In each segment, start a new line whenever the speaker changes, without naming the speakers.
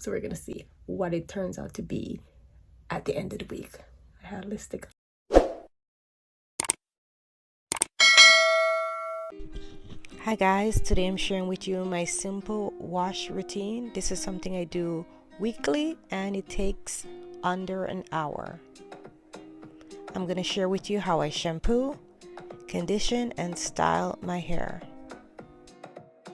So we're gonna see what it turns out to be at the end of the week. I had a lipstick. Hi guys, today I'm sharing with you my simple wash routine. This is something I do weekly and it takes under an hour. I'm going to share with you how I shampoo, condition, and style my hair.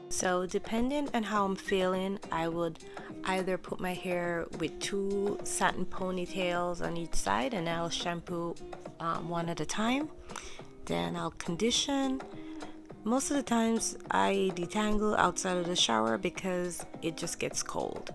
So depending on how I'm feeling, I would either put my hair with 2 satin ponytails on each side and I'll shampoo one at a time. Then I'll condition. Most of the times I detangle outside of the shower because it just gets cold.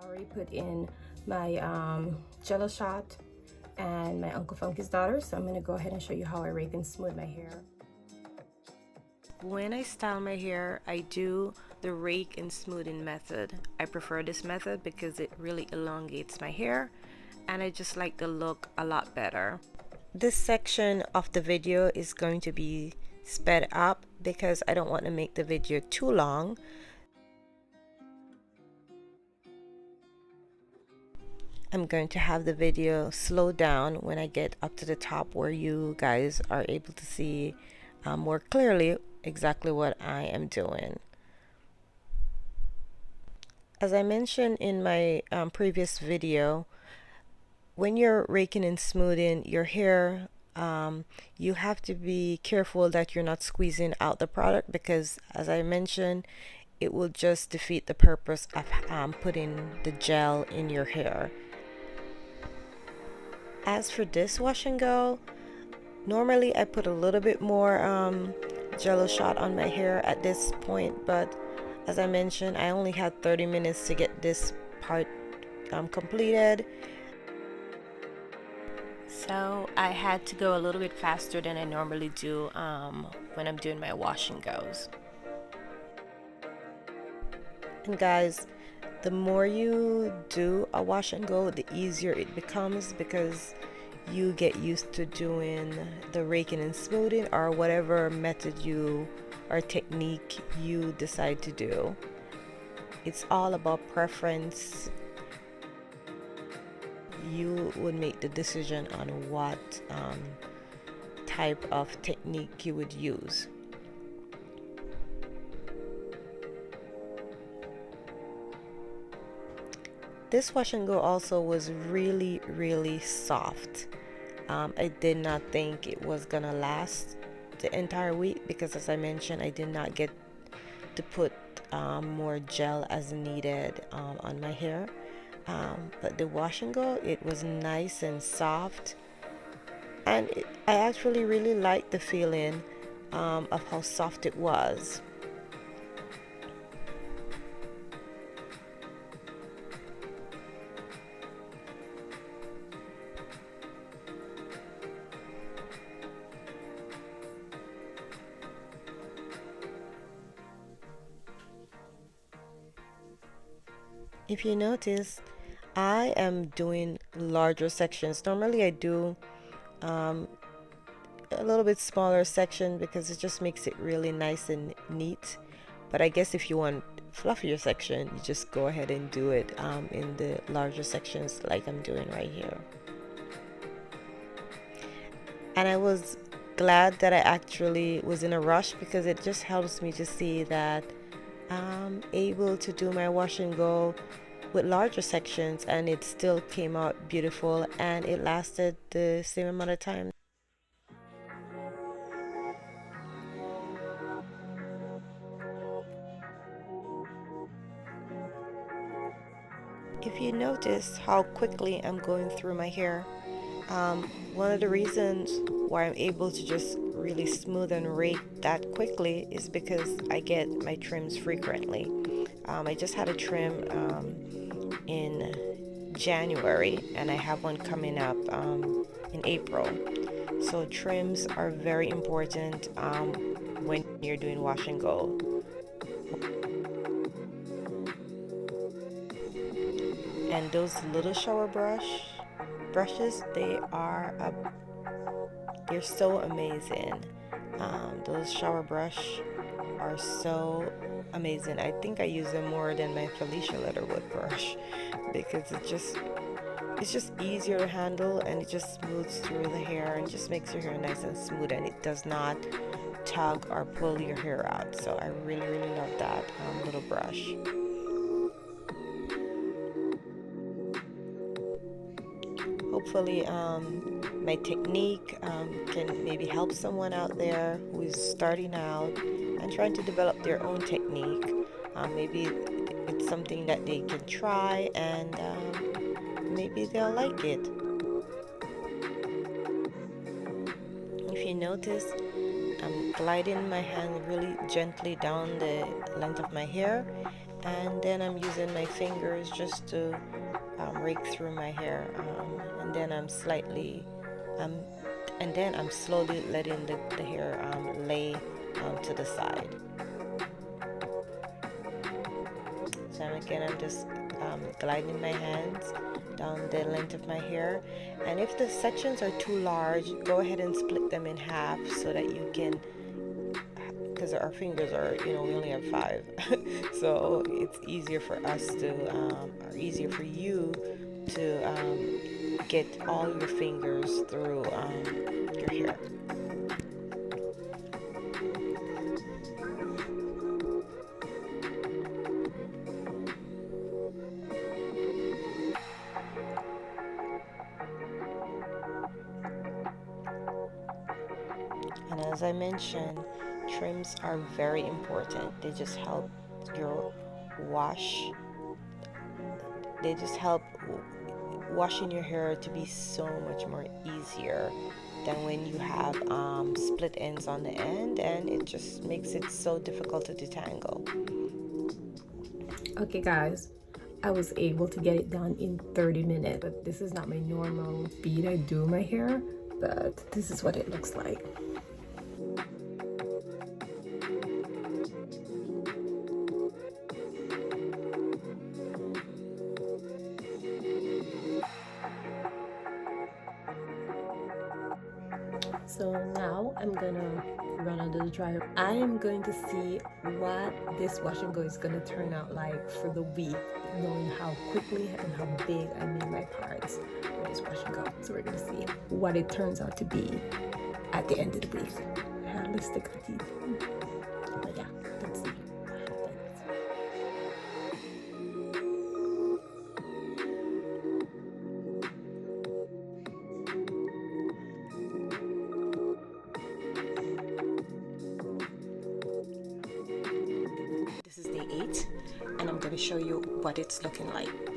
I already put in my Jello shot and my Uncle Funky's daughter, so I'm going to go ahead and show you how I rake and smooth my hair. When I style my hair, I do the rake and smoothing method. I prefer this method because it really elongates my hair and I just like the look a lot better. This section of the video is going to be sped up because I don't want to make the video too long. I'm going to have the video slow down when I get up to the top where you guys are able to see more clearly exactly what I am doing. As I mentioned in my previous video, when you're raking and smoothing your hair, you have to be careful that you're not squeezing out the product because, as I mentioned, it will just defeat the purpose of putting the gel in your hair. As for this wash and go, normally I put a little bit more Jello shot on my hair at this point, but as I mentioned, I only had 30 minutes to get this part completed. So I had to go a little bit faster than I normally do when I'm doing my wash and goes. And guys, the more you do a wash and go, the easier it becomes because you get used to doing the raking and smoothing or whatever method you or technique you decide to do. It's all about preference. You would make the decision on what type of technique you would use. This wash and go also was really soft. I did not think it was gonna last the entire week because, as I mentioned, I did not get to put more gel as needed on my hair. But the wash and go, it was nice and soft, and I actually really liked the feeling of how soft it was. If you notice, I am doing larger sections. Normally I do a little bit smaller section because it just makes it really nice and neat. But I guess if you want fluffier section, you just go ahead and do it in the larger sections like I'm doing right here. And I was glad that I actually was in a rush because it just helps me to see that I'm able to do my wash and go with larger sections and it still came out beautiful and it lasted the same amount of time. If you notice how quickly I'm going through my hair, one of the reasons why I'm able to just really smooth and rake that quickly is because I get my trims frequently. I just had a trim in January and I have one coming up in April. So trims are very important when you're doing wash and go. And those little shower brushes, they're so amazing. Those shower brush are so amazing. I think I use them more than my Felicia Leatherwood brush because it's just easier to handle, and it just smooths through the hair and just makes your hair nice and smooth, and it does not tug or pull your hair out. So I really love that little brush. Hopefully my technique can maybe help someone out there who is starting out and trying to develop their own technique. Maybe it's something that they can try, and maybe they'll like it. If you notice, I'm gliding my hand really gently down the length of my hair, and then I'm using my fingers just to rake through my hair, and then um, I'm slowly letting the hair lay to the side. So again, I'm just gliding my hands down the length of my hair, and if the sections are too large, go ahead and split them in half so that you can, because our fingers are, we only have five, so it's easier for us to, or easier for you to get all your fingers through your hair. And as I mentioned, trims are very important. They just help your wash. They just help washing your hair to be so much more easier than when you have split ends on the end, and it just makes it so difficult to detangle.
Okay guys, I was able to get it done in 30 minutes, but this is not my normal speed I do my hair, but this is what it looks like. So now I'm gonna run under the dryer. I am going to see what this wash and go is gonna turn out like for the week, knowing how quickly and how big I made my parts with this wash and go. So we're gonna see what it turns out to be at the end of the week. Let's stick the teeth. But yeah, let's see.
This is day 8, and I'm going to show you what it's looking like.